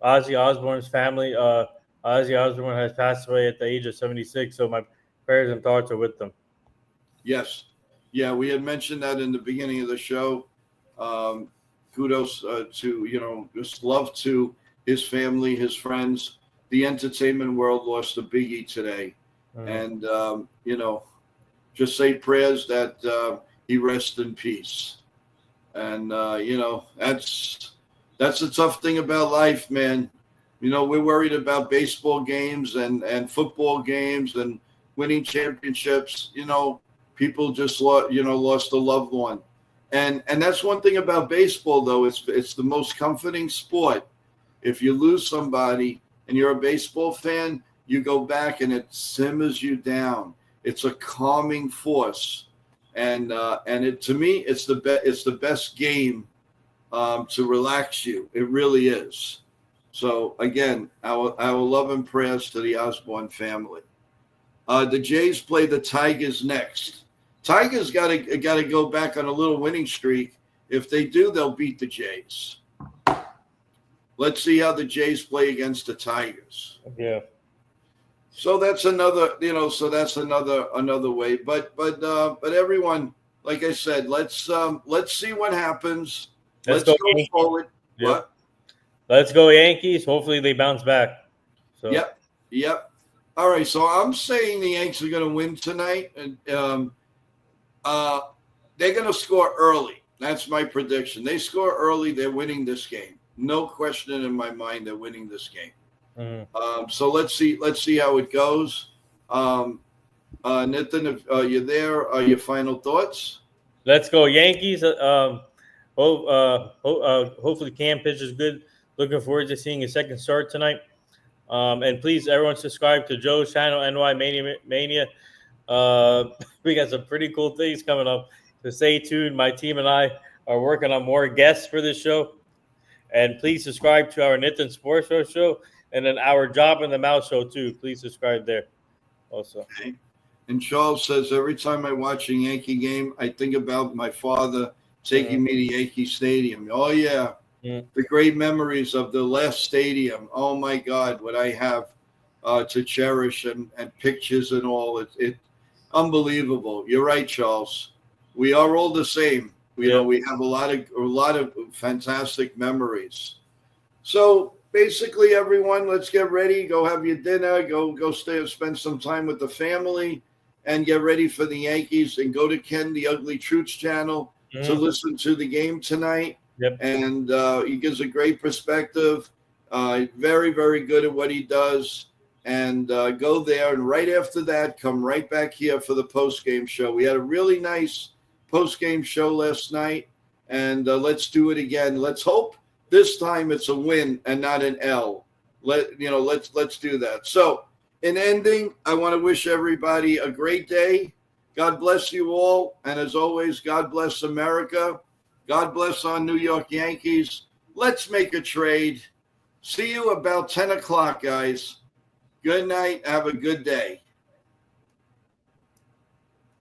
Ozzy Osbourne's family. Ozzy Osbourne has passed away at the age of 76, so my prayers and thoughts are with them. Yes. Yeah, we had mentioned that in the beginning of the show. Kudos to, just love to his family, his friends. The entertainment world lost a biggie today. And, just say prayers that he rest in peace. And, that's a tough thing about life, man. We're worried about baseball games and football games and winning championships. People just lost a loved one. And that's one thing about baseball, though. It's the most comforting sport. If you lose somebody and you're a baseball fan, you go back and it simmers you down. It's a calming force, and it, to me, it's the best game to relax you. It really is. So again, our love and prayers to the Osborne family. The Jays play the Tigers next. Tigers got to go back on a little winning streak. If they do, they'll beat the Jays. Let's see how the Jays play against the Tigers. Yeah. So that's another, another way. But everyone, like I said, let's see what happens. Let's go forward. Yep. What? Let's go Yankees. Hopefully they bounce back. So. Yep. All right. So I'm saying the Yankees are going to win tonight, and they're going to score early. That's my prediction. They score early, they're winning this game. No question in my mind, they're winning this game. Mm-hmm. So let's see how it goes. Nathan, if you're there, your final thoughts? Let's go Yankees. Hopefully Cam pitches good. Looking forward to seeing his second start tonight. And please, everyone, subscribe to Joe's channel, NY Mania. We got some pretty cool things coming up. So stay tuned. My team and I are working on more guests for this show. And please subscribe to our Nathan Sports Show and then our Job in the Mouth show too. Please subscribe there also. Okay. And Charles says, every time I watch a Yankee game, I think about my father taking me to Yankee Stadium. Oh, yeah. The great memories of the last stadium. Oh, my God, what I have to cherish and pictures and all. It unbelievable. You're right, Charles. We are all the same. We have a lot of fantastic memories. So basically, everyone, let's get ready. Go have your dinner. Go spend some time with the family, and get ready for the Yankees. And go to Ken the Ugly Truths channel to listen to the game tonight. Yep. And he gives a great perspective. Very, very good at what he does. And go there. And right after that, come right back here for the post-game show. We had a really nice post-game show last night, and let's do it again. Let's hope this time it's a win and not an L. Let's do that. So in ending, I want to wish everybody a great day. God bless you all. And as always, God bless America. God bless our New York Yankees. Let's make a trade. See you about 10 o'clock, guys. Good night. Have a good day.